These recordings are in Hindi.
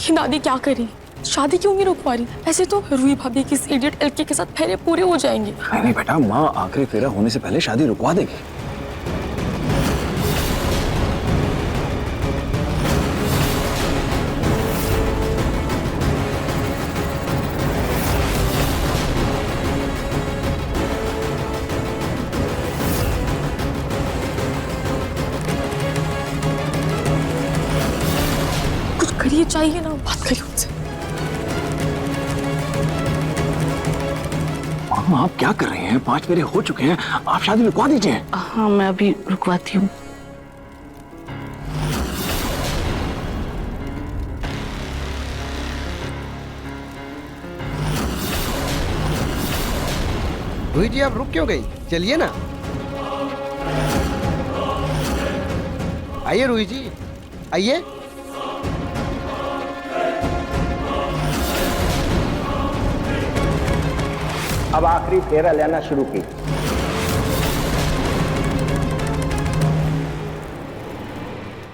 ये दादी क्या करी, शादी क्यों नहीं रुकवा रही? ऐसे तो रूही भाभी की इस इडियट एलके के साथ फेरे पूरे हो जाएंगे। नहीं बेटा, माँ आखिरी फेरा होने से पहले शादी रुकवा देगी। कुछ करिए, चाहिए ना, बात करिए उनसे। माँ आप क्या कर रहे हैं? 5 फेरे हो चुके हैं, आप शादी रुकवा दीजिए। हाँ मैं अभी रुकवाती हूँ। रूही जी आप रुक क्यों गई? चलिए ना। आइए रूही जी, आइए। अब आखिरी फेरा लेना शुरू की।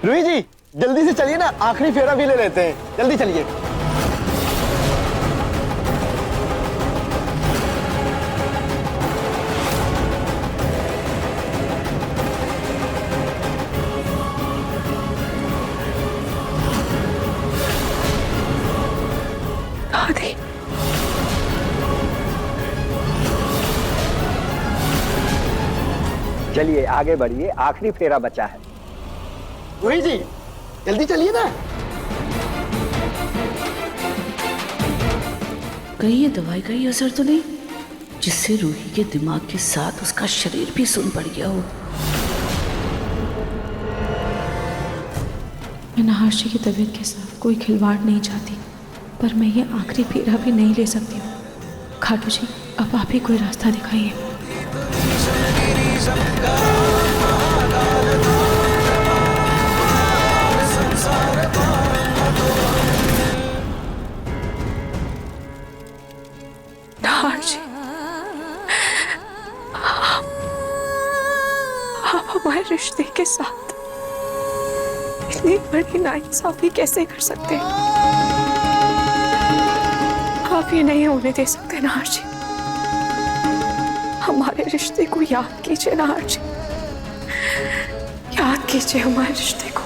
रूही जी जल्दी से चलिए ना, आखिरी फेरा भी ले लेते हैं, जल्दी चलिए। दादी चलिए आगे बढ़िए, आखिरी फेरा बचा है। रूही जी जल्दी चलिए ना। कहीं ये दवाई का ही असर तो नहीं, जिससे रूही के दिमाग के साथ उसका शरीर भी सुन पड़ गया हो। मैं नहाशी की तबीयत के साथ कोई खिलवाड़ नहीं चाहती, पर मैं ये आखिरी फेरा भी नहीं ले सकती हूँ। खाटू जी अब आप ही कोई रास्ता दिखाइए। जी आप हमारे रिश्ते के साथ इतनी बड़ी नाइंसाफी कैसे कर सकते हैं? आप ये नहीं होने दे सकते नाहर जी। हमारे रिश्ते को याद कीजिए नाहर जी, याद कीजिए हमारे रिश्ते को।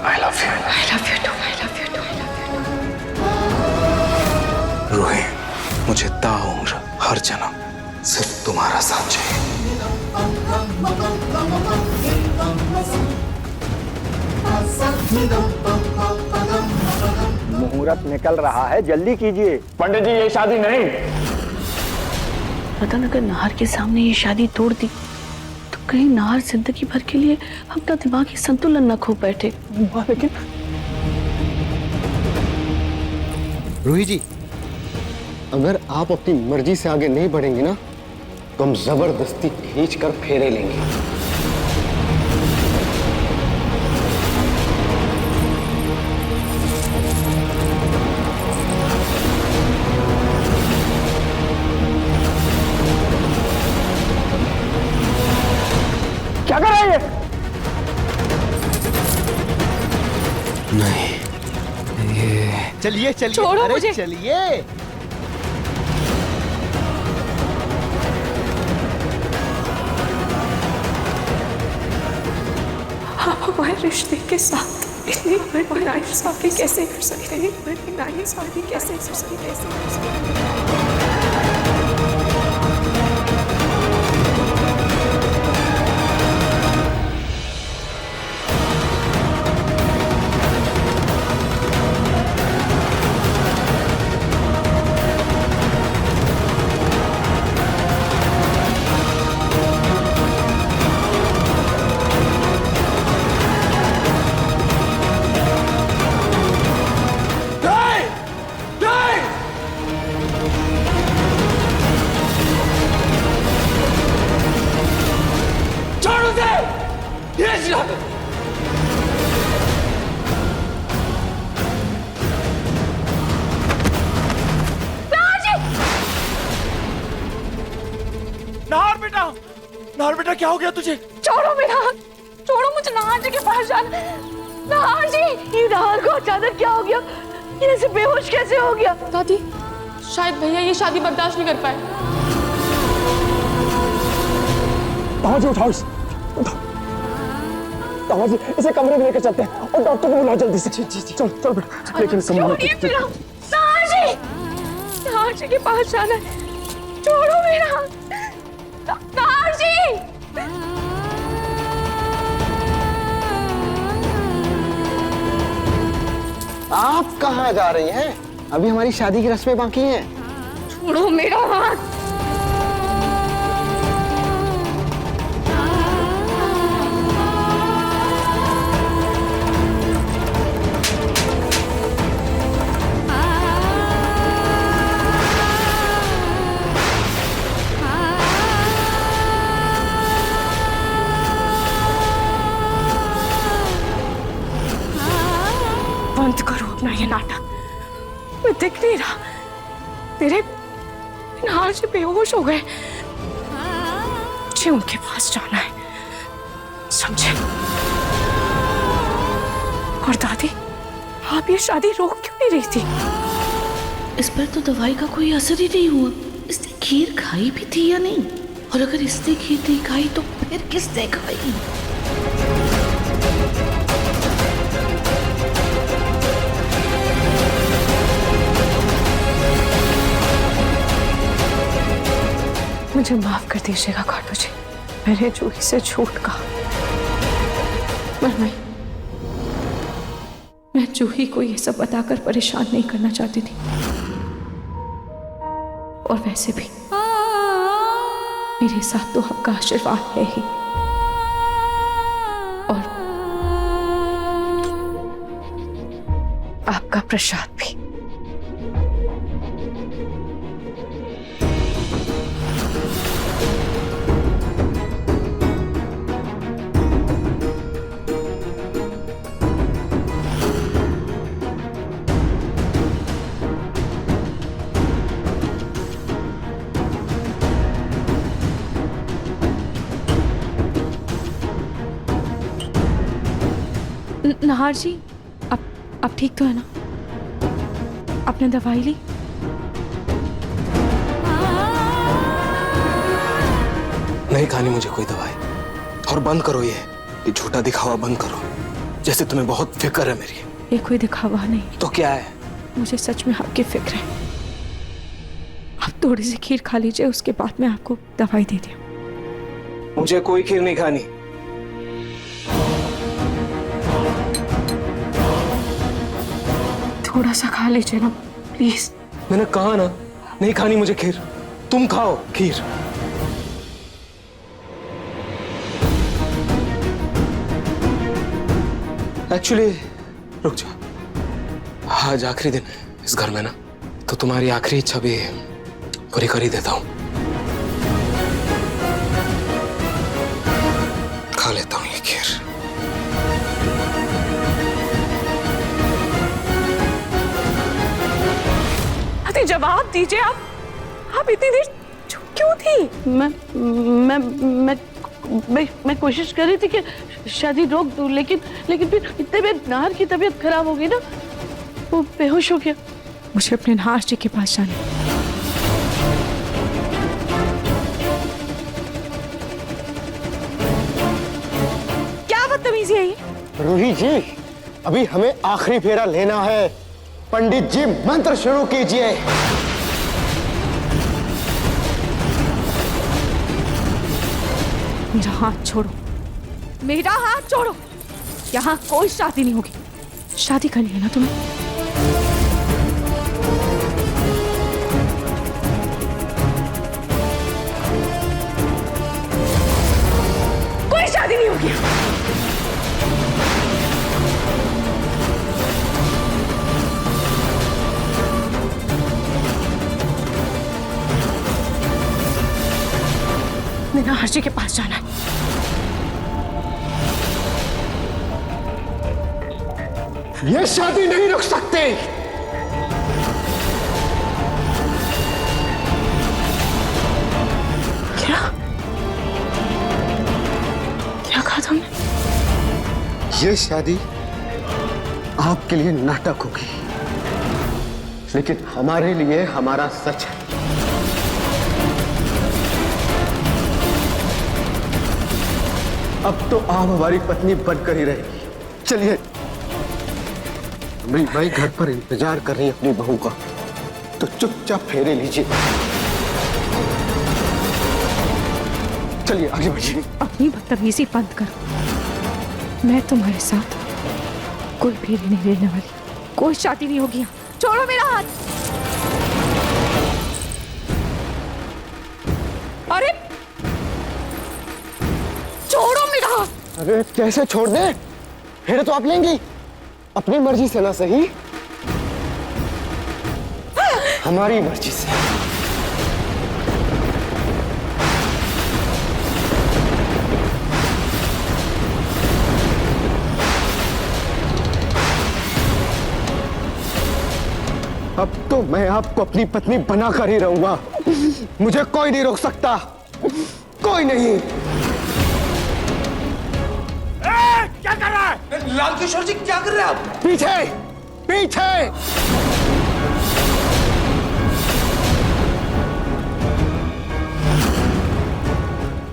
I love you. I love you too, I love you too, I love you too. Ruhi, मुझे ताउम्र हर जन्म सिर्फ तुम्हारा साथ चाहिए। मुहूर्त निकल रहा है, जल्दी कीजिए। पंडित जी ये शादी नहीं। पता अगर नाहर के सामने ये शादी तोड़ दी तो कहीं नाहर जिंदगी भर के लिए अपना दिमागी संतुलन न खो बैठे। लेकिन रूही जी अगर आप अपनी मर्जी से आगे नहीं बढ़ेंगी ना तो हम जबरदस्ती खींच कर फेरे लेंगे। क्या कर रहे हैं? नहीं ये चलिए चलिए, छोड़ो अरे मुझे। चलिए। आप हमारे रिश्ते के साथ इतनी बड़ी नाइंसाफी कैसे कर सकते हैं? बड़ी नाइंसाफी कैसे कर सकते हैं? बेटा, नाहर बेटा क्या हो गया तुझे? छोड़ो मेरा हाथ, छोड़ो मुझे। नाहर जी के पास जाना। नाहर जी, ये नाहर को अचानक क्या हो गया? ये ऐसे बेहोश कैसे हो गया? दादी, शायद भैया ये शादी बर्दाश्त नहीं कर पाए। तामाजी उठाओ इसे, तामाजी इसे कमरे में लेकर चलते हैं और डॉक्टर को बुलाओ जल्दी से। चल चल बेटा, लेकिन छोड़िए मेरा। नाहर जी, नाहर जी के पास जाना है। छोड़ो मेरा हाथ। नाहर जी, आप कहाँ जा रही हैं? अभी हमारी शादी की रस्में बाकी हैं। छोड़ो मेरा हाथ। बंद करो अपना ये नाटक। मैं दिख नहीं रहा। तेरे नाहर से बेहोश हो गए। मुझे उनके पास जाना है, समझे? और दादी, आप ये शादी रोक क्यों नहीं रही थी? इस पर तो दवाई का कोई असर ही नहीं हुआ। इसने खीर खाई भी थी या नहीं? और अगर इसने खीर नहीं खाई तो फिर किसने खाई? मुझे माफ कर दीजिएगा खाटू जी, मैंने जूही से झूठ कहा। मैं जूही को ये सब बताकर परेशान नहीं करना चाहती थी। और वैसे भी मेरे साथ तो आपका आशीर्वाद है ही, और आपका प्रसाद भी। नाहर जी, आप ठीक तो है ना? आपने दवाई ली? नहीं खानी मुझे कोई दवाई। और बंद करो ये झूठा दिखावा बंद करो। जैसे तुम्हें बहुत फिक्र है मेरी। ये कोई दिखावा नहीं, तो क्या है? मुझे सच में आपकी फिक्र है। आप थोड़ी सी खीर खा लीजिए, उसके बाद मैं आपको दवाई दे दूं। मुझे कोई खीर नहीं खानी। थोड़ा सा खा लीजिए ना प्लीज। मैंने कहा ना, नहीं खानी मुझे खीर। तुम खाओ खीर। एक्चुअली रुक जा, आज आखिरी दिन है इस घर में ना, तो तुम्हारी आखिरी इच्छा भी पूरी कर ही देता हूं। खा लेता हूं ये खीर। अरे जवाब दीजिए आप इतनी देर चुप क्यों थी? मैं कोशिश कर रही थी कि शादी रोक दूं, लेकिन फिर इतने में नाहर की तबीयत खराब हो गई ना, वो बेहोश हो गया। मुझे अपने नाहर जी के पास जाना है। क्या बदतमीजी है ये? रूही जी, अभी हमें आखिरी फेरा लेना है। पंडित जी मंत्र शुरू कीजिए। मेरा हाथ छोड़ो, मेरा हाथ छोड़ो। यहाँ कोई शादी नहीं होगी। शादी करनी है ना तुम्हें? कोई शादी नहीं होगी। नाहर जी के पास जाना है। ये शादी नहीं रुक सकती। क्या? ये शादी आपके लिए नाटक होगी, लेकिन हमारे लिए हमारा सच है। अब तो आप हमारी पत्नी बनकर ही रहेगी। चलिए, मेरी माई घर पर इंतजार कर रही है अपनी बहू का, तो चुपचाप फेरे लीजिए। चलिए आगे बढ़िए। अपनी बदतमीजी बंद करो। मैं तुम्हारे साथ कोई फेरी नहीं लेने वाली, कोई शादी नहीं होगी। छोड़ो मेरा हाथ। अरे छोड़ो मेरा हाथ। अरे कैसे छोड़ दे? फेरे तो आप लेंगी अपनी मर्जी से, ना सही हमारी मर्जी से। अब तो मैं आपको अपनी पत्नी बनाकर ही रहूंगा। मुझे कोई नहीं रोक सकता, कोई नहीं। क्या कर रहा है? लाल किशोर जी क्या कर रहे हैं आप? पीछे पीछे।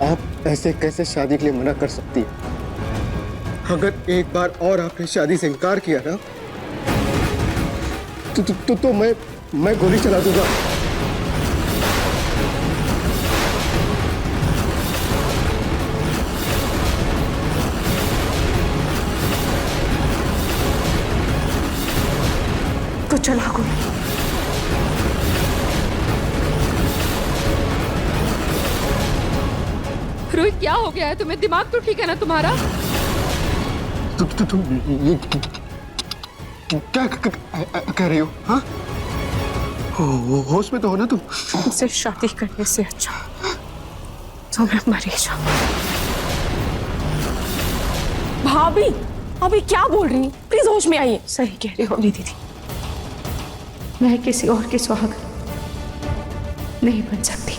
आप ऐसे कैसे शादी के लिए मना कर सकती है? अगर एक बार और आपने शादी से इनकार किया ना, तो मैं गोली चला दूंगा। तो चला गोली। रोहित क्या हो गया है तुम्हें? दिमाग तो ठीक है ना तुम्हारा? तुम ये क्या कह रही हो? हाँ, होश में तो हो ना तुम? तुमसे शादी करने से अच्छा तो मैं मरी जाऊं। भाभी, अभी क्या बोल रही हैं? प्लीज होश में आइए। सही कह रही हो मेरी दीदी, मैं किसी और की सुहाग नहीं बन सकती।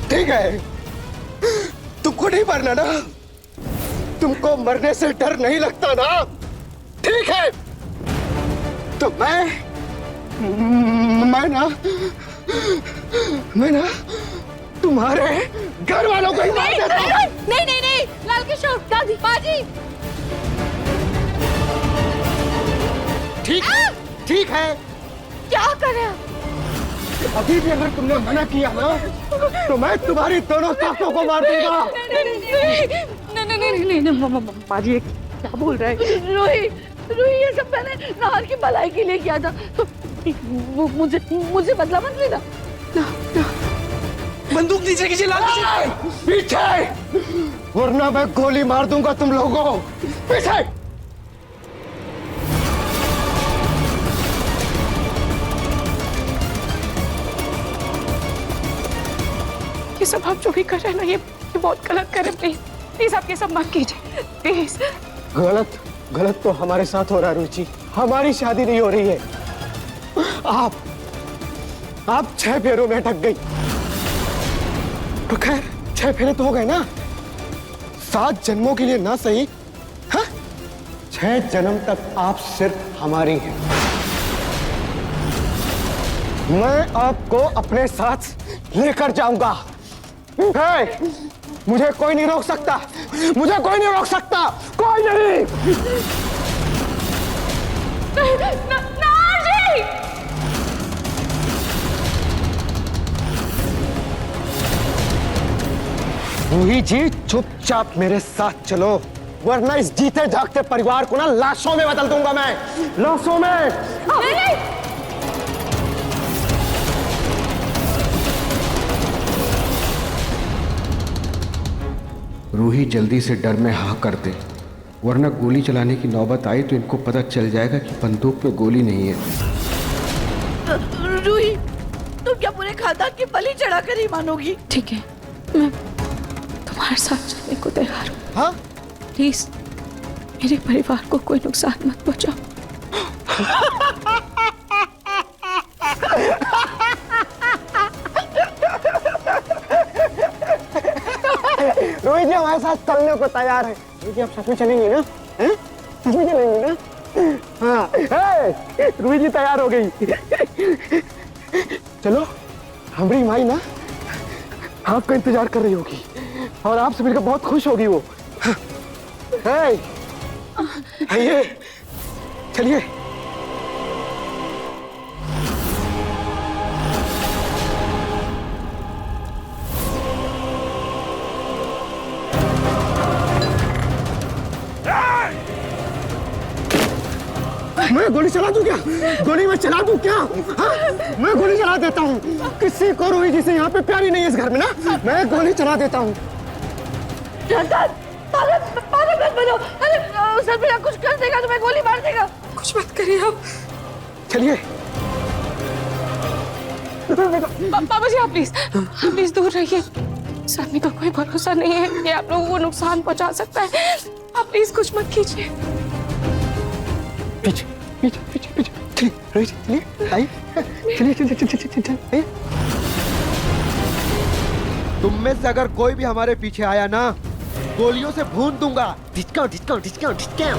ठीक है, तुमको नहीं मरना ना? तुमको मरने से डर नहीं लगता ना? ठीक है, तो मैं ना तुम्हारे घर वालों को ही मार देता हूं। नहीं नहीं नहीं, लाल किशोर, दादी, बाजी। ठीक है। क्या कर रहे हैं? अभी भी अगर तुमने मना किया ना, तो मैं तुम्हारी दोनों सासों को मार दूंगा। नहीं, बाजी क्या बोल रहा है? रोही ये सब मैंने नाहर की भलाई के लिए किया था, तो वो मुझे बदला मत लेना। बंदूक नीचे कीजिए लाल किशोर। पीछे, वरना मैं गोली मार दूंगा तुम लोगों को। पीछे। ये सब आप जो भी कर रहे हैं ना, ये बहुत गलत कर रहे हैं। प्लीज प्लीज आप ये सब मत कीजिए, प्लीज। गलत तो हमारे साथ हो रहा है रुचि। हमारी शादी नहीं हो रही है। आप 6 फेरों में अटक गई। तो खैर 6 फेरे तो हो गए ना, 7 जन्मों के लिए ना सही, हाँ? 6 जन्म तक आप सिर्फ हमारी हैं। मैं आपको अपने साथ लेकर जाऊंगा। मुझे कोई नहीं रोक सकता, मुझे कोई नहीं रोक सकता, कोई नहीं। रूही जी, चुपचाप मेरे साथ चलो, वरना इस जीते जागते परिवार को ना लाशों में बदल दूंगा मैं, लाशों में। नहीं। रूही जल्दी से डर में हाँ कर दे, वरना गोली चलाने की नौबत आई तो इनको पता चल जाएगा कि बंदूक में गोली नहीं है। रूही, तुम क्या पूरे खानदान की बलि चढ़ाकर ही मानोगी? ठीक है, मैं तुम्हारे साथ चलने को तैयार हूँ। हाँ? प्लीज मेरे परिवार को कोई नुकसान मत पहुंचाओ। रोहित जी हमारे साथ चलने को तैयार है। रोहित जी आप सच में चलेंगे ना? हैं? सच में चलेंगे ना? हाँ। रोहित जी तैयार हो गई। चलो हमारी माई ना आपका इंतजार कर रही होगी और आपसे मिलकर बहुत खुश होगी वो। आइए चलिए। मैं गोली चला दूं क्या? गोली मैं चला दूं क्या? हाँ? मैं गोली चला देता हूँ। किसी को रोहित जी से यहाँ पे प्यारी नहीं है इस घर में ना। मैं गोली चला देता हूँ। पागल मत बनो। अरे सरफिरा कुछ कर देगा तो मैं गोली मार देगा। कुछ मत करिए आप। चलिए। बाबा जी आप प्लीज दूर रहिए। सामने का कोई भरोसा नहीं है, ये आप लोगों को नुकसान पहुंचा सकता है। आप प्लीज कुछ मत कीजिए। पीछे पीछे पीछे पीछे। चलिए रोहित चलिए। आइए चलिए चलिए चलिए चलिए। तुम में से अगर कोई भी हमारे पीछे आया ना, गोलियों से भून दूंगा। ढिचकाओ ढिचकाओ ढिचकाओ ढिचकाओ।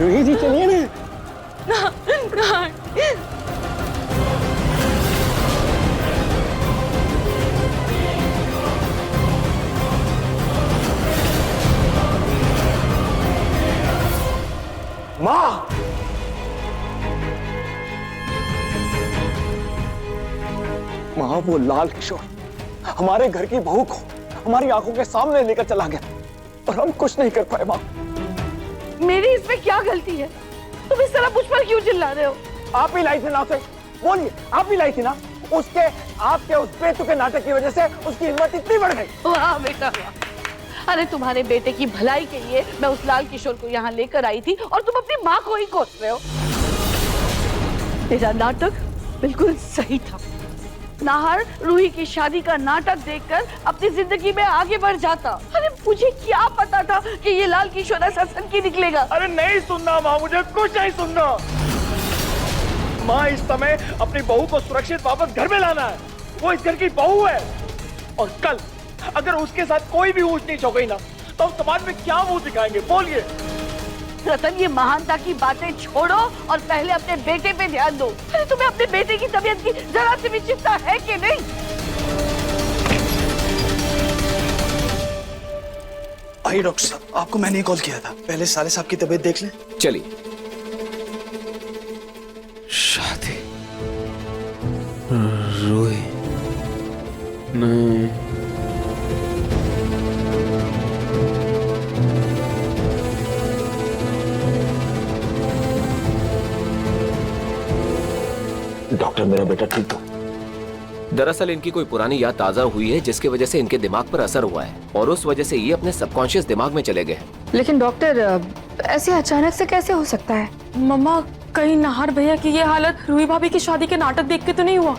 रोहित जी चलिए ना। माँ, माँ वो लाल किशोर हमारे घर की बहू को हमारी आंखों के सामने लेकर चला गया और हम कुछ नहीं कर पाए। माँ मेरी इसमें क्या गलती है? तुम इस तरह मुझ पर क्यों चिल्ला रहे हो? आप ही लाई थी ना उसे। बोलिए आप ही लाई थी ना। उसके आपके उस बेतुके नाटक की वजह से उसकी हिम्मत इतनी बढ़ गई। वाह बेटा वाह। अरे तुम्हारे बेटे की भलाई के लिए मैं उस लाल किशोर को यहाँ लेकर आई थी और तुम अपनी माँ को ही कोस रहे हो। तेरा नाटक बिल्कुल सही था। नाहर रूही की शादी का नाटक देखकर अपनी जिंदगी में आगे बढ़ जाता। अरे मुझे क्या पता था कि ये लाल किशोर ऐसा सनकी निकलेगा। अरे नहीं सुनना माँ, मुझे कुछ नहीं सुनना। माँ इस समय अपनी बहू को सुरक्षित वापस घर में लाना है। वो इस घर की बहू है और कल अगर उसके साथ कोई भी ऊंच नीच हो गई ना तो हम समाज में क्या मुंह दिखाएंगे? बोलिए। रतन ये महानता की बातें छोड़ो और पहले अपने बेटे पे ध्यान दो। अरे तुम्हें अपने बेटे की तबीयत की जरा सी भी चिंता है कि नहीं? आइए डॉक्टर साहब, आपको मैंने कॉल किया था। पहले साले साहब की तबीयत देख लें। चलिए। शादी रूही नहीं। डॉक्टर मेरा बेटा ठीक तो? दरअसल इनकी कोई पुरानी याद ताजा हुई है जिसकी वजह से इनके दिमाग पर असर हुआ है और उस वजह से ये अपने सबकॉन्शियस दिमाग में चले गए। लेकिन डॉक्टर ऐसे अचानक से कैसे हो सकता है? मम्मा कहीं नाहर भैया की ये हालत रूही भाभी की शादी के नाटक देख के तो नहीं हुआ?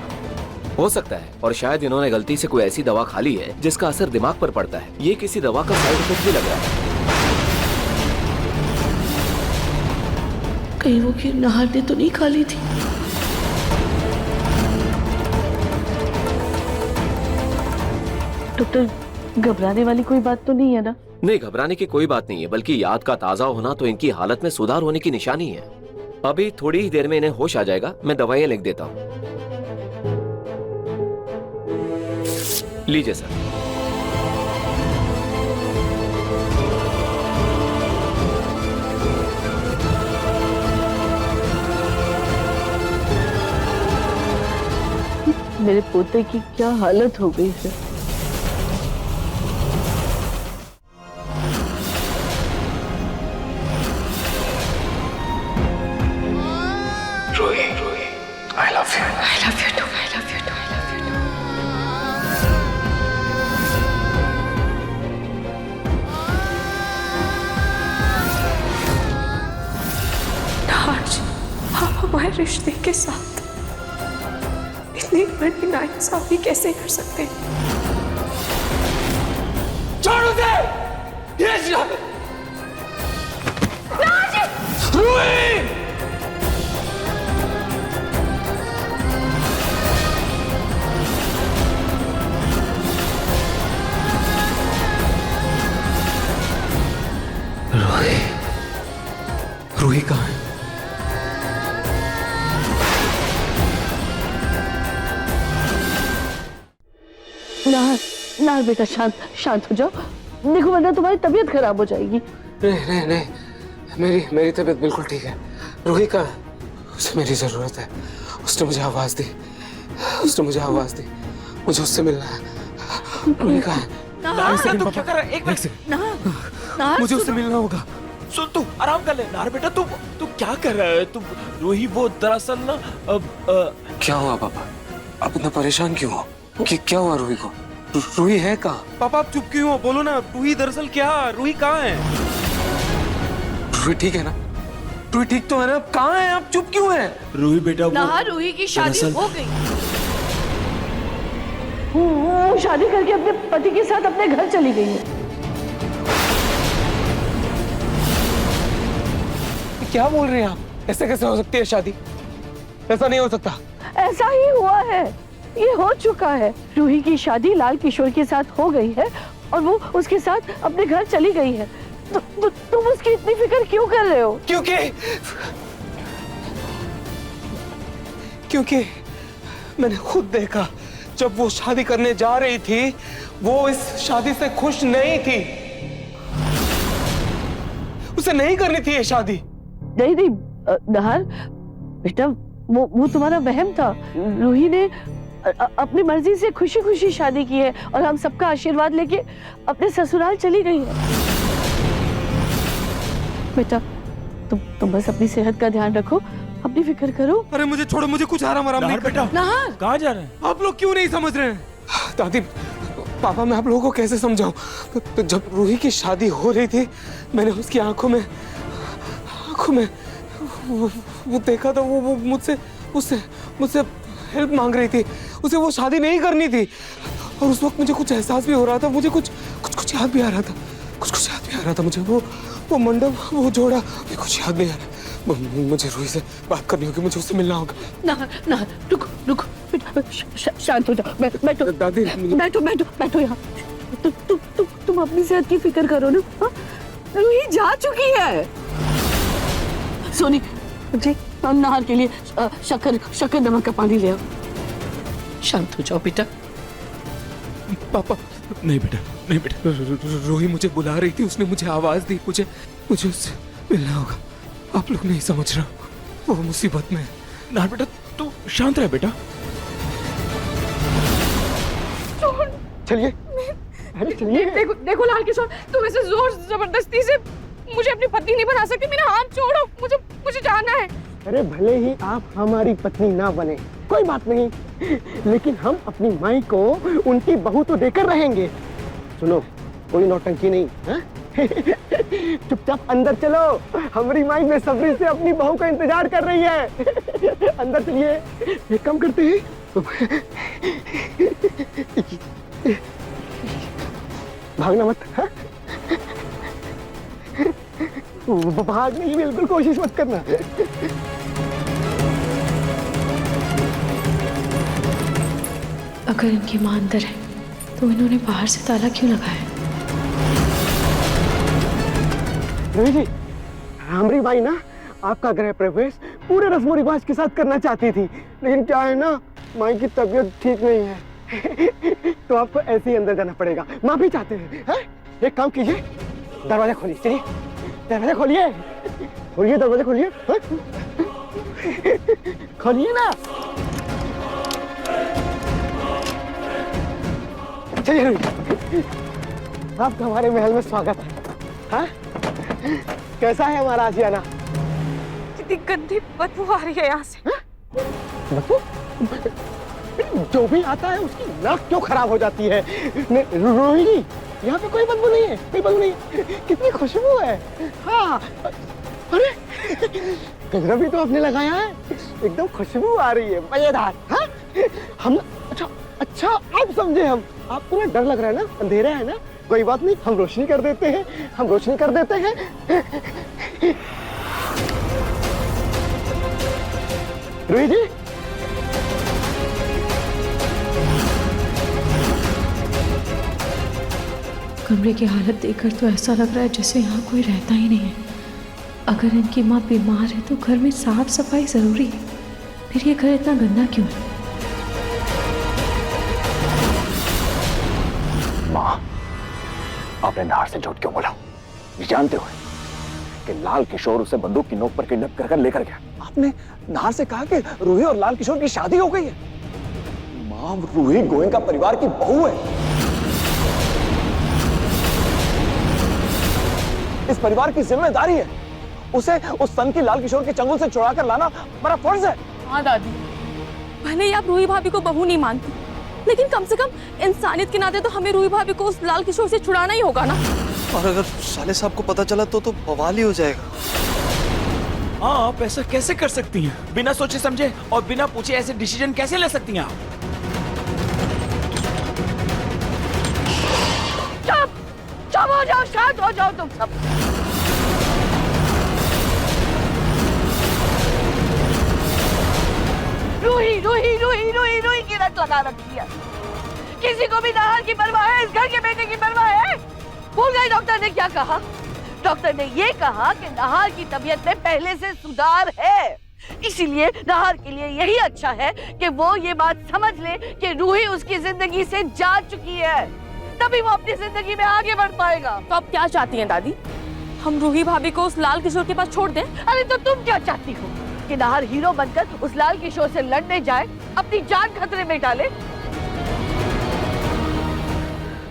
हो सकता है और शायद इन्होंने गलती से कोई ऐसी दवा खा ली है जिसका असर दिमाग पर पड़ता है। ये किसी दवा का साइड इफेक्ट भी लग रहा है। कहीं वो खीर नाहर ने तो नहीं खा ली थी? डॉक्टर घबराने वाली कोई बात तो नहीं है ना? नहीं, घबराने की कोई बात नहीं है, बल्कि याद का ताजा होना तो इनकी हालत में सुधार होने की निशानी है। अभी थोड़ी ही देर में इन्हें होश आ जाएगा। मैं दवाइयां लिख देता हूँ। लीजिए सर। मेरे पोते की क्या हालत हो गई है। I love you. I love you too. I love you too. I love you too. नाज, आप हमारे रिश्ते के साथ इतनी बड़ी नाइंसाफी कैसे कर सकते हैं? छोड़ दे। ये रूही! कहाँ है? नाहर, नाहर बेटा शांत शांत हो जाओ। देखो वरना तुम्हारी तबीयत खराब हो जाएगी। नहीं नहीं नहीं, मेरी तबीयत बिल्कुल ठीक है। रूही का, उसे मेरी जरूरत है। उसने मुझे आवाज दी, मुझे उससे मिलना है। रूही का है। तू क्या कर रहा है? एक मिनट, मुझे उससे मिलना होगा। सुन, तू आराम कर ले। नाहर बेटा, तू क्या कर रहा है? तू रूही वो दरअसल ना क्या हुआ पापा? आप इतना परेशान क्यों हो? क्या हुआ रूही को? रूही है कहाँ? पापा आप चुप क्यों हो? बोलो ना, रूही दरअसल क्या? रूही कहाँ है? रूही ठीक है ना? रूही ठीक तो है ना? अब कहाँ है? आप चुप क्यों है? रूही बेटा, नाहर, रूही की शादी हो गई। वो शादी करके अपने पति के साथ अपने घर चली गई है। क्या बोल रहे हैं आप? ऐसे कैसे हो सकती है शादी? ऐसा नहीं हो सकता। ऐसा ही हुआ है, ये हो चुका है। रूही की शादी लाल किशोर के साथ हो गई है और वो उसके साथ अपने घर चली गई है। तुम उसकी इतनी फिक्र क्यों कर रहे हो? क्योंकि मैंने खुद देखा, जब वो शादी करने जा रही थी, वो इस शादी से खुश नहीं थी। उसे नहीं करनी थी ये शादी। नहीं नाहर बेटा, वो तुम्हारा वहम था। रूही ने अपनी मर्जी से खुशी खुशी शादी की है और हम सबका आशीर्वाद लेके अपने ससुराल चली गई है। बेटा तुम बस अपनी सेहत का ध्यान रखो, अपनी फिक्र करो। अरे मुझे छोड़ो, मुझे कुछ आराम नहीं बेटा। नाहर, कहाँ जा रहे हैं आप लोग? क्यों नहीं समझ रहे हैं? दादी, पापा, मैं आप लोगों को कैसे समझाऊं? तो जब रूही की शादी हो रही थी, मैंने उसकी आंखों में वो देखा था। वो मुझसे हेल्प मांग रही थी। उसे वो शादी नहीं करनी थी। और उस वक्त मुझे कुछ एहसास भी हो रहा था, मुझे कुछ याद भी आ रहा था। मुझे वो मंडप, वो जोड़ा, ये कुछ याद नहीं आ रहा। मुझे रूही से बात करनी होगी, मुझे उससे मिलना होगा। नाहर, रुको बेटा, शांत हो जाओ। बैठो दादी, बैठो यहाँ। तुम अपनी सेहत की फिक्र करो ना। रूही जा चुकी है। सोनी जी, नाहर के लिए शक्कर नमक का पानी ले आओ। शांत हो जाओ बेटा। पापा, नहीं बेटा। रूही मुझे बुला रही थी, उसने मुझे आवाज दी। मुझे उससे मिलना होगा। आप लोग नहीं समझ रहे, वो मुसीबत में है। नाहर बेटा, तू शांत रह बेटा। चलिए देखो लाल किशोर, तुम ऐसे जोर जबरदस्ती से मुझे अपनी पत्नी नहीं बना सकती। मेरा हाथ छोड़ो, मुझे जाना है। अरे भले ही आप हमारी पत्नी ना बने, कोई बात नहीं, लेकिन हम अपनी माई को उनकी बहू तो देकर रहेंगे। सुनो, कोई नौटंकी नहीं, हाँ? चुपचाप अंदर चलो। हमारी माई बेसब्री से अपनी बहू का इंतजार कर रही है। अंदर चलिए। एक काम करते हैं, भागना मत। हाँ? भागने की बिल्कुल कोशिश मत करना। अगर इनकी मां अंदर है तो इन्होंने बाहर से ताला क्यों लगाया? रूही जी, हमारी माई ना आपका गृह प्रवेश पूरे रस्मों रिवाज के साथ करना चाहती थी, लेकिन क्या है ना, माई की तबीयत ठीक नहीं है। तो आपको ऐसे ही अंदर जाना पड़ेगा। माफी चाहते हैं, हैं? एक काम कीजिए, दरवाजा खोलिए। चलिए, दरवाजा खोलिए, दरवाजा खोलिए, खोलिए ना। चलिए रूही, आपका हमारे महल में स्वागत है। हाँ? कैसा है हमारा आशियाना? कितनी गंदी बदबू आ रही है यहाँ से। बदबू? जो भी आता है उसकी नाक क्यों खराब हो जाती है? रोहिणी, यहाँ पे कोई बदबू नहीं है, कोई बदबू नहीं है। कितनी खुशबू है। हाँ, अरे गजरा भी तो आपने लगाया है, एकदम खुशबू आ रही है, मजेदार। हाँ? हम अच्छा अब समझे हम। आपको ना डर लग रहा है ना, अंधेरा है ना, कोई बात नहीं, हम रोशनी कर देते हैं। रूही जी, कमरे की हालत देखकर तो ऐसा लग रहा है जैसे यहाँ कोई रहता ही नहीं है। अगर इनकी माँ बीमार है तो घर में साफ सफाई जरूरी है, फिर ये घर इतना गंदा क्यों है? माँ, आपने नाहर से झूठ क्यों बोला, ये जानते हुए कि लाल किशोर उसे बंदूक की नोक पर किडनैप कर लेकर गया? आपने नाहर से कहा कि रूही और लाल किशोर की शादी हो गई है। माँ, रूही गोयनका परिवार की बहू है। इस परिवार की जिम्मेदारी है उसे उस सन की लाल किशोर के चंगुल से छुड़ा कर लाना हमारा फर्ज है। हाँ दादी, भले ही आप रूही भाभी को बहू नहीं मानती, लेकिन कम से कम इंसानियत के नाते तो हमें रूही भाभी को उस लाल किशोर से छुड़ाना ही होगा ना। और अगर साले साहब को पता चला तो बवाल ही हो जाएगा। आप ऐसा कैसे कर सकती हैं? बिना सोचे समझे और बिना पूछे ऐसे डिसीजन कैसे ले सकती हैं आप? चुप हो जाओ, शांत हो जाओ तुम सब। रूही रूही रूही रूही रूही की रट लगा रखी है। किसी को भी नाहर की परवाह है, इस घर के बेटे की परवाह है? भूल गई डॉक्टर ने क्या कहा? डॉक्टर ने ये कहा कि नाहर की तबीयत में पहले से सुधार है, इसीलिए नाहर के लिए यही अच्छा है कि वो ये बात समझ ले कि रूही उसकी जिंदगी से जा चुकी है, तभी वो अपनी जिंदगी में आगे बढ़ पाएगा। तो आप क्या चाहती हैं दादी, हम रूही भाभी को उस लाल किशोर के पास छोड़ दें? अरे तो तुम क्या चाहती हो कि नाहर हीरो बनकर उस लाल किशोर से लड़ने जाए, अपनी जान खतरे में डाले?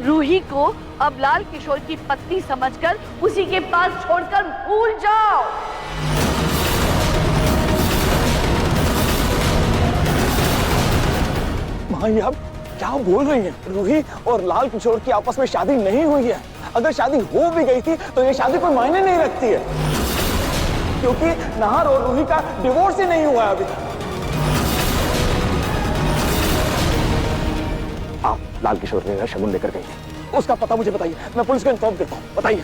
रूही को अब लाल किशोर की पत्नी समझकर उसी के पास छोड़कर भूल जाओ। माँ, ये आप क्या बोल रही हैं? रूही और लाल किशोर की आपस में शादी नहीं हुई है। अगर शादी हो भी गई थी तो ये शादी कोई मायने नहीं रखती है, क्योंकि नाहर और रूही का डिवोर्स ही नहीं हुआ है अभी तक। आप लाल किशोर ने शगुन लेकर गई थी, उसका पता मुझे बताइए, मैं पुलिस को इन्फॉर्म करता हूँ। बताइए।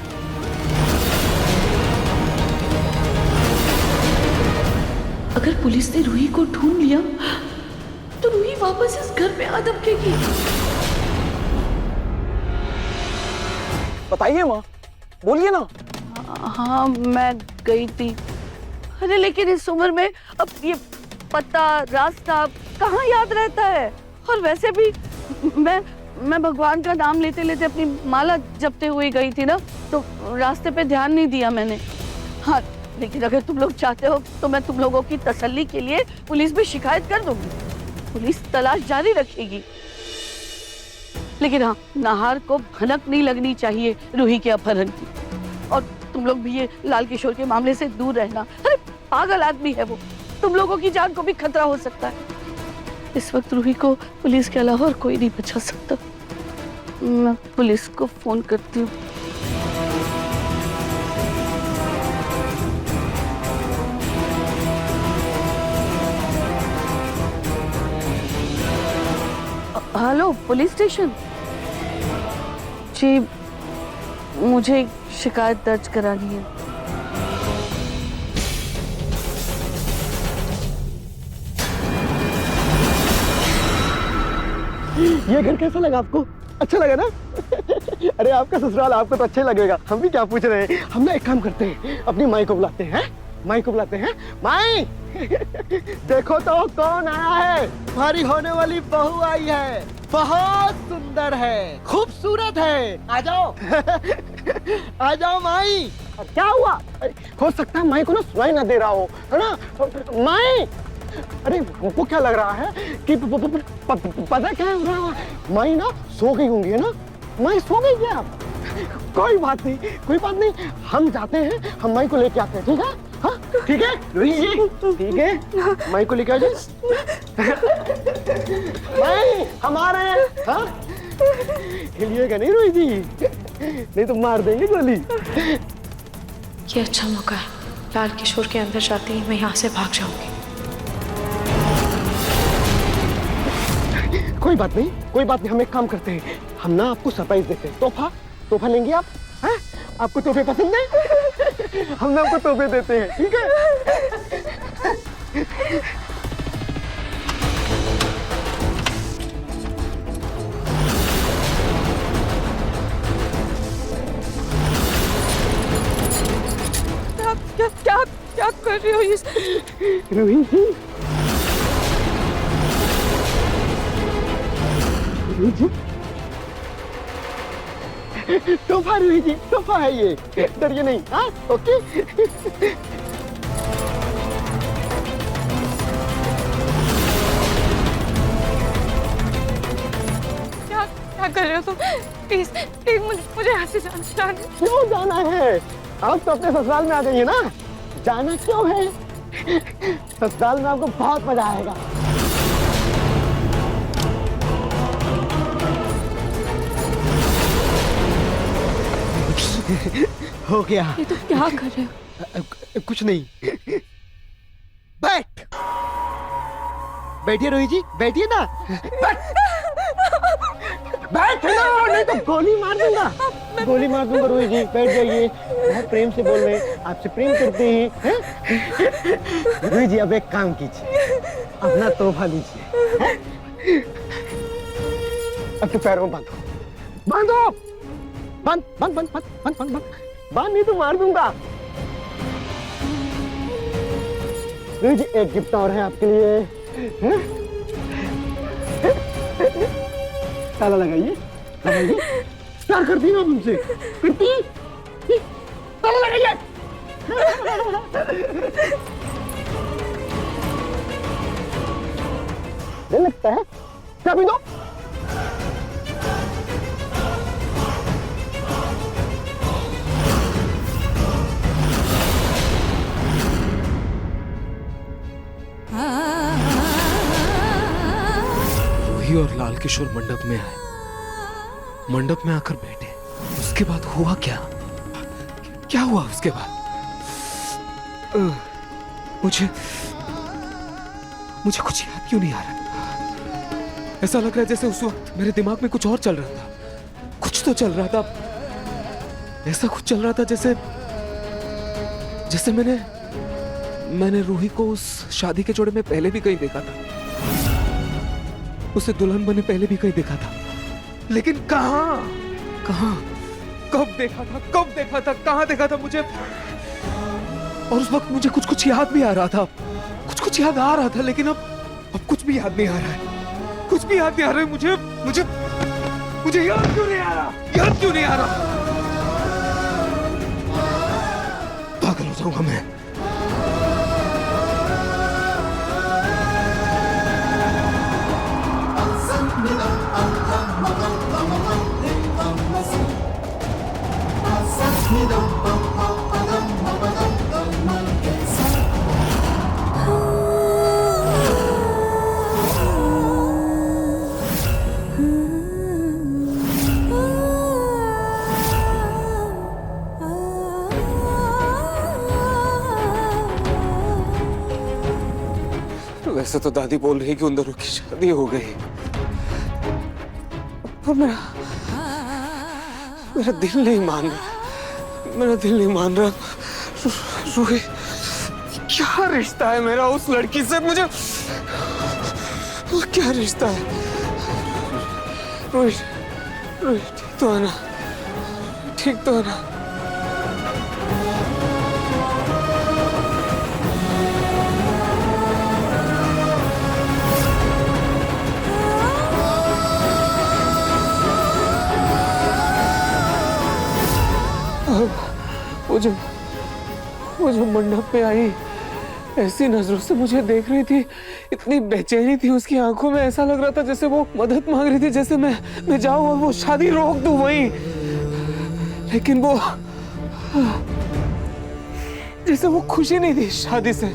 अगर पुलिस ने रूही को ढूंढ लिया तो रूही वापस इस घर में आ दबकेगी। बताइए माँ, बोलिए ना। हाँ, मैं गई थी। अरे लेकिन इस उम्र में अब ये पता रास्ता कहाँ याद रहता है? और वैसे भी मैं भगवान का नाम लेते लेते अपनी माला जपते हुए गई थी ना, तो रास्ते पे ध्यान नहीं दिया मैंने। हाँ, लेकिन अगर तुम लोग चाहते हो तो मैं तुम लोगों की तसल्ली के लिए पुलिस में शिकायत कर दूंगी। पुलिस तलाश जारी रखेगी, लेकिन हाँ, नाहर को भनक नहीं लगनी चाहिए रूही के अपहरण की। और तुम लोग भी ये लाल किशोर के मामले से दूर रहना। अरे पागल आदमी है वो, तुम लोगों की जान को भी खतरा हो सकता है। इस वक्त रूही को पुलिस के अलावा और कोई नहीं बचा सकता। मैं पुलिस को फोन करती हूँ। हेलो, पुलिस स्टेशन जी, मुझे एक शिकायत दर्ज करानी है। ये घर कैसा लगा आपको? अच्छा लगा ना? अरे आपका ससुराल आपको तो अच्छा लगेगा, हम भी क्या पूछ रहे हैं। हम ना एक काम करते हैं, अपनी माई को बुलाते हैं। माई को बुलाते हैं। माई, देखो तो कौन आया है। हमारी होने वाली बहू आई है, बहुत सुंदर है, खूबसूरत है। आ जाओ आ जाओ माई। क्या हुआ? हो सकता है माई को ना सुनाई ना दे रहा हो, है ना? माई, अरे वो क्या लग रहा है कि पता क्या हो रहा है? माई ना सो गई होंगी, है ना? माई सो गई क्या? कोई बात नहीं, कोई बात नहीं, हम जाते हैं, हम माई को लेके आते हैं, ठीक है? हाँ, ठीक है रूही जी, ठीक है, माई को लेके आ जाए। माई, हम आ रहे हैं। हाँ, हिलिएगा नहीं रूही जी, नहीं तो मार देंगे गोली। ये अच्छा मौका है, लाल किशोर के अंदर जाते ही मैं यहाँ से भाग जाऊंगी। कोई बात नहीं, कोई बात नहीं, हम एक काम करते हैं, हम ना आपको सरप्राइज देते हैं। तोहफा लेंगे आप? हैं? आपको तोहफे पसंद है? हम ना आपको तोहफे देते हैं, ठीक है? कर रही हो ये? रूही जी, रूही जी, तोहफा रूही जी, तोहफा है ये, डरिए नहीं। हाँ, ओके। क्या कर रहे हो तुम? प्लीज प्लीज मुझे यहाँ से जाना। क्यों जाना है? आप तो अपने ससुराल में आ गई है ना, जाना क्यों है? ससुराल में आपको बहुत मजा आएगा। हो गया। ये तो क्या कर रहे हो? कुछ नहीं। बैठ, बैठिए रोही जी, बैठिए ना। बैठ ना, नहीं तो गोली मार दूंगा। गोली मार दूंगा रोही जी, बैठ जाइए। बहुत प्रेम से बोल रहे हैं, आपसे प्रेम करते हैं। रोही जी, अब एक काम कीजिए, अपना तोहफा लीजिए। अपने पैरों में बांधो, बांधो, बांध बांध बांध बांध बांध बांध बांध, नहीं तो मार दूंगा। रोही जी, एक गिफ्ट और है आपके लिए। ताला लगाइए, लगाइए। प्यार करती है मुझसे, करती है? ताला लगाइए। नहीं लगता है? चाबी दो। रूही और लाल किशोर मंडप में आए, मंडप में आकर बैठे। उसके बाद हुआ क्या? क्या हुआ उसके बाद? मुझे कुछ याद क्यों नहीं आ रहा? ऐसा लग रहा है जैसे उस वक्त मेरे दिमाग में कुछ और चल रहा था। कुछ तो चल रहा था, ऐसा कुछ चल रहा था जैसे मैंने रूही को उस शादी के जोड़े में पहले भी कहीं देखा था, उसे दुल्हन बने पहले भी कहीं देखा था, लेकिन कहां कब देखा था, कहां देखा था मुझे? और उस वक्त मुझे कुछ याद भी आ रहा था, कुछ याद आ रहा था, लेकिन अब कुछ भी याद नहीं आ रहा है, कुछ भी याद नहीं आ रहा है। मुझे याद क्यों नहीं आ रहा? पागल हो जाऊंगा मैं। वैसे तो दादी बोल रही कि उन दोनों की शादी हो गई, पर मेरा दिल नहीं मान रहा। रूही, क्या रिश्ता है मेरा उस लड़की से? मुझे क्या रिश्ता है? रूही, ठीक तो है ना? वो जो मंडप पे आई, ऐसी नजरों से मुझे देख रही थी, इतनी बेचैनी थी उसकी आंखों में, ऐसा लग रहा था जैसे वो मदद मांग रही थी, जैसे मैं जाऊं और वो शादी रोक दूं वहीं। लेकिन वो जैसे वो खुशी नहीं थी शादी से।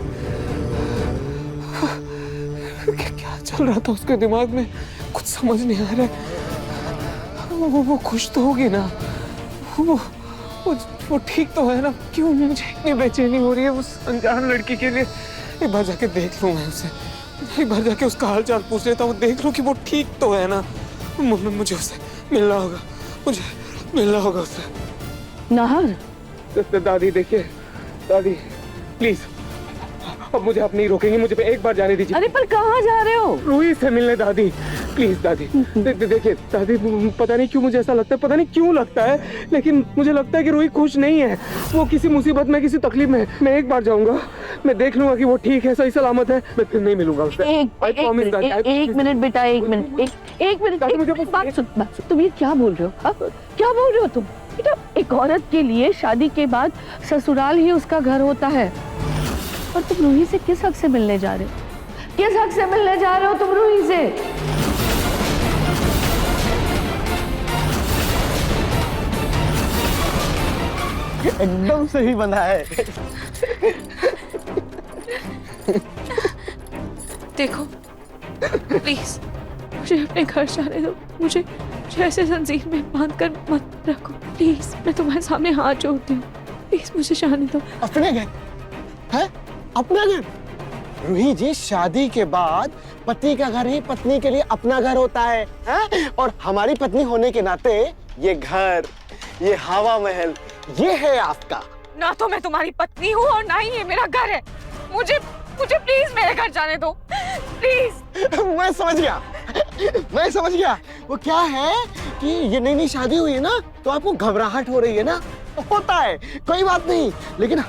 क्या चल रहा था उसके दिमाग में, कुछ समझ नहीं आ रहा है। वो खुश तो होगी ना? वो ठीक तो है ना? क्यों मुझे इतनी बेचैनी हो रही है उस अनजान लड़की के लिए? एक बार जाके देख लूं मैं उसे, एक बार जाके उसका हाल चाल पूछ लेता हूँ, देख लूं कि वो ठीक तो है ना। मुझे उससे मिलना होगा, उससे। नाहर, दादी देखिए, दादी प्लीज, अब मुझे आप नहीं रोकेंगे, मुझे एक बार जाने दीजिए। अरे पर कहाँ जा रहे हो? रूही से मिलने दादी, प्लीज दादी देखिए दादी, पता नहीं क्यों मुझे ऐसा लगता है, पता नहीं क्यों लगता है, लेकिन मुझे लगता है कि रूही खुश नहीं है। वो किसी मुसीबत में, किसी तकलीफ में। मैं एक बार जाऊंगा, मैं देख लूंगा कि वो ठीक है, सही सलामत है, मैं फिर नहीं मिलूंगा उससे। एक मिनट बेटा, एक मिनट, बात सुन। तुम ये क्या बोल रहे हो? क्या बोल रहे हो तुम? बेटा, एक औरत के लिए शादी के बाद ससुराल ही उसका घर होता है। और तुम रूही से किस हक से मिलने जा रहे हो? किस हक से मिलने जा रहे हो तुम रूही से? एकदम सही बना है। देखो प्लीज, मुझे अपने घर जाने दो। मुझे ऐसे जंजीर में बांध कर मत रखो प्लीज। मैं तुम्हारे सामने हाथ जोड़ती हूँ, प्लीज मुझे जाने दो। अपने घर है? अपना घर? रूही जी, शादी के बाद पति का घर ही पत्नी के लिए अपना घर होता है, हैं? और हमारी पत्नी होने के नाते ये घर, ये हवा महल, ये है आपका। ना तो मैं तुम्हारी पत्नी हूँ और ना ही ये मेरा घर है। मुझे प्लीज मेरे घर जाने दो प्लीज। मैं समझ गया। वो क्या है कि ये नई शादी हुई है ना, तो आपको घबराहट हो रही है ना। होता है, कोई बात नहीं। लेकिन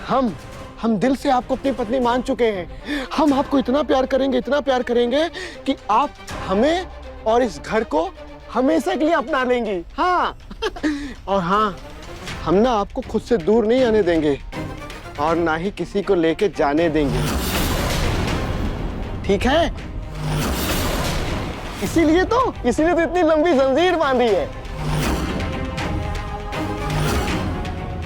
हम दिल से आपको अपनी पत्नी मान चुके हैं। हम आपको इतना प्यार करेंगे कि आप हमें और इस घर को हमेशा के लिए अपना लेंगी। हाँ और हाँ, हम ना आपको खुद से दूर नहीं आने देंगे और ना ही किसी को लेके जाने देंगे, ठीक है? इसीलिए तो इतनी लंबी जंजीर बांधी है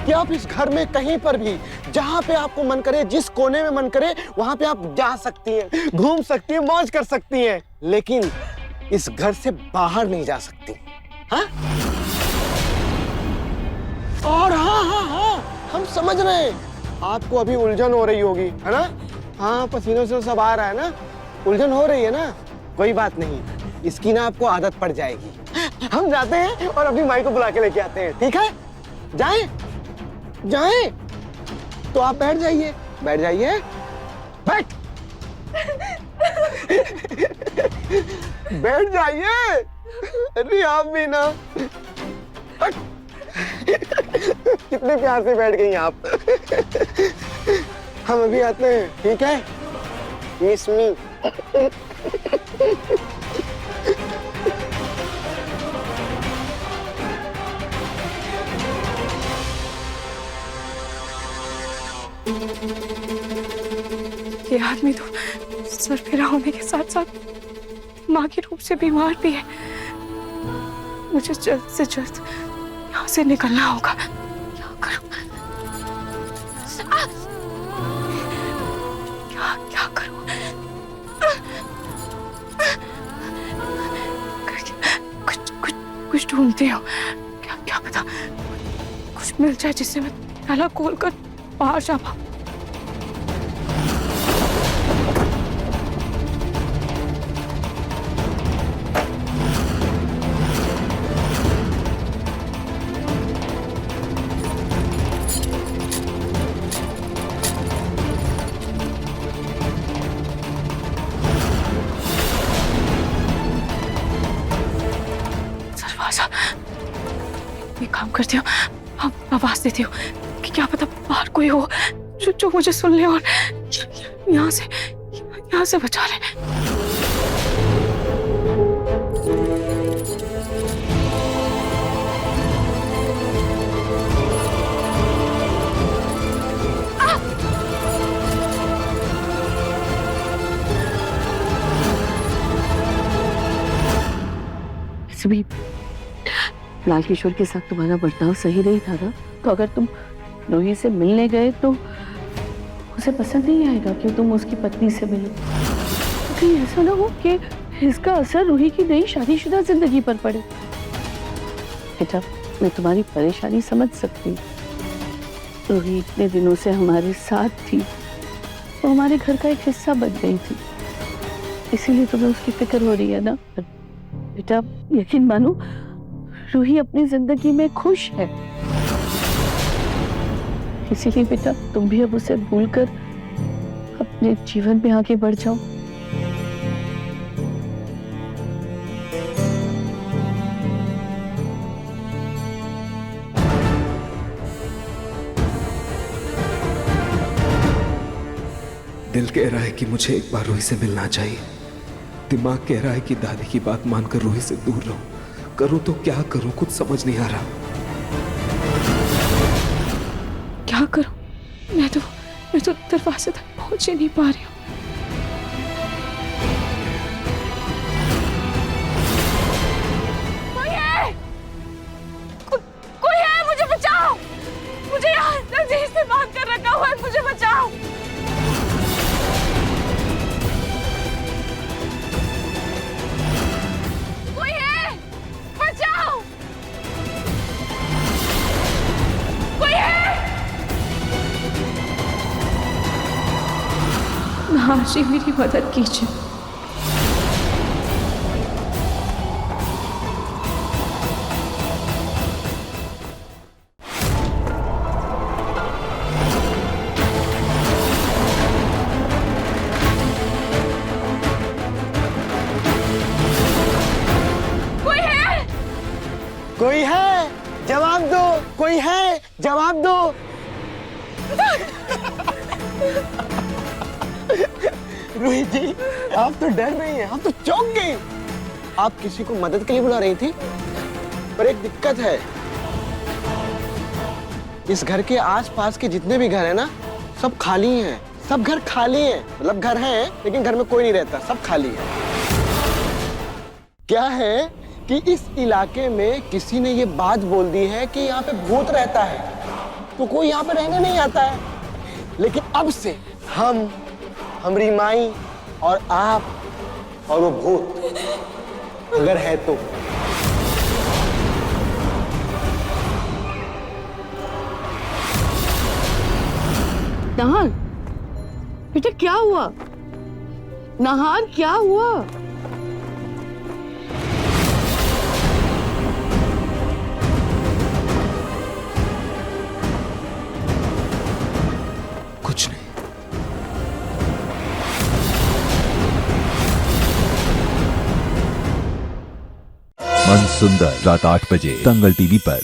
कि आप इस घर में कहीं पर भी, जहां पे आपको मन करे, जिस कोने में मन करे, वहां पे आप जा सकती हैं, घूम सकती हैं, मौज कर सकती हैं, लेकिन इस घर से बाहर नहीं जा सकती। हाँ? और हाँ, हम समझ रहे हैं आपको अभी उलझन हो रही होगी, है ना? हाँ, पसीनों से सब आ रहा है ना, उलझन हो रही है ना। कोई बात नहीं, इसकी ना आपको आदत पड़ जाएगी। हम जाते हैं और अपनी माई को बुला के लेके आते हैं, ठीक है? जाएं तो आप बैठ जाइए। बैठ जाइए। अरे आप भी ना, कितने प्यार से बैठ गई आप। हम अभी आते हैं, ठीक है? मिस मी। ये आदमी तो सरफिरा होने के साथ साथ माँ के रूप से बीमार भी है। मुझे जल्द से जल्द यहाँ से निकलना होगा। क्या करूं? क्या करूं? कुछ ढूंढती हूँ। क्या पता कुछ मिल जाए जिससे मैं ताला खोलकर बाहर जा पाऊं। एक काम करती हूँ, आवाज देती हूँ कि क्या पता बाहर कोई हो जो मुझे सुन ले और यहाँ से बचा ले। भी लाल किशोर के साथ तुम्हारा बर्ताव सही नहीं था ना, तो अगर तुम रूही से मिलने गए तो उसे पसंद नहीं आएगा कि तुम उसकी पत्नी से मिलो। कहीं ऐसा ना हो कि इसका असर रूही की नई शादीशुदा जिंदगी पर पड़े। बेटा, मैं तुम्हारी परेशानी समझ सकती हूँ। रूही इतने दिनों से हमारे साथ थी, वो हमारे घर का एक हिस्सा बन गई थी, इसीलिए तुम्हें उसकी फिक्र हो रही है ना। बेटा, यकीन मानो, रूही अपनी जिंदगी में खुश है, इसीलिए बेटा तुम भी अब उसे भूलकर अपने जीवन में आगे बढ़ जाओ। कह रहा है कि मुझे एक बार रूही से मिलना चाहिए। दिमाग कह रहा है कि दादी की बात मानकर रूही से दूर रहूं। करूं तो क्या करूं, कुछ समझ नहीं आ रहा। क्या करूं? मैं तो दरवाजे तक पहुंच ही नहीं पा रही हूँ। कोई है, मुझे बचाओ। मुझे यहाँ नजदीक से बांध कर रखा हुआ है, मुझे बचाओ। कोई है, बचाओ। कोई है। नाहर जी, मेरी मदद कीजिए। कोई है, जवाब दो। कोई है, जवाब दो। रूही जी, आप तो डर रही हैं, आप तो चौंक गई। आप किसी को मदद के लिए बुला रही थी, पर एक दिक्कत है। इस घर के आसपास के जितने भी घर हैं ना, सब खाली हैं। सब घर खाली हैं, मतलब घर हैं लेकिन घर में कोई नहीं रहता, सब खाली है। क्या है कि इस इलाके में किसी ने ये बात बोल दी है कि यहाँ पे भूत रहता है, तो कोई यहाँ पे रहने नहीं आता है। लेकिन अब से हमारी माई और आप और वो भूत अगर है तो नाहर, बेटा क्या हुआ? नाहर, क्या हुआ? कुछ नहीं। मन सुंदर रात 8 बजे दंगल टीवी पर।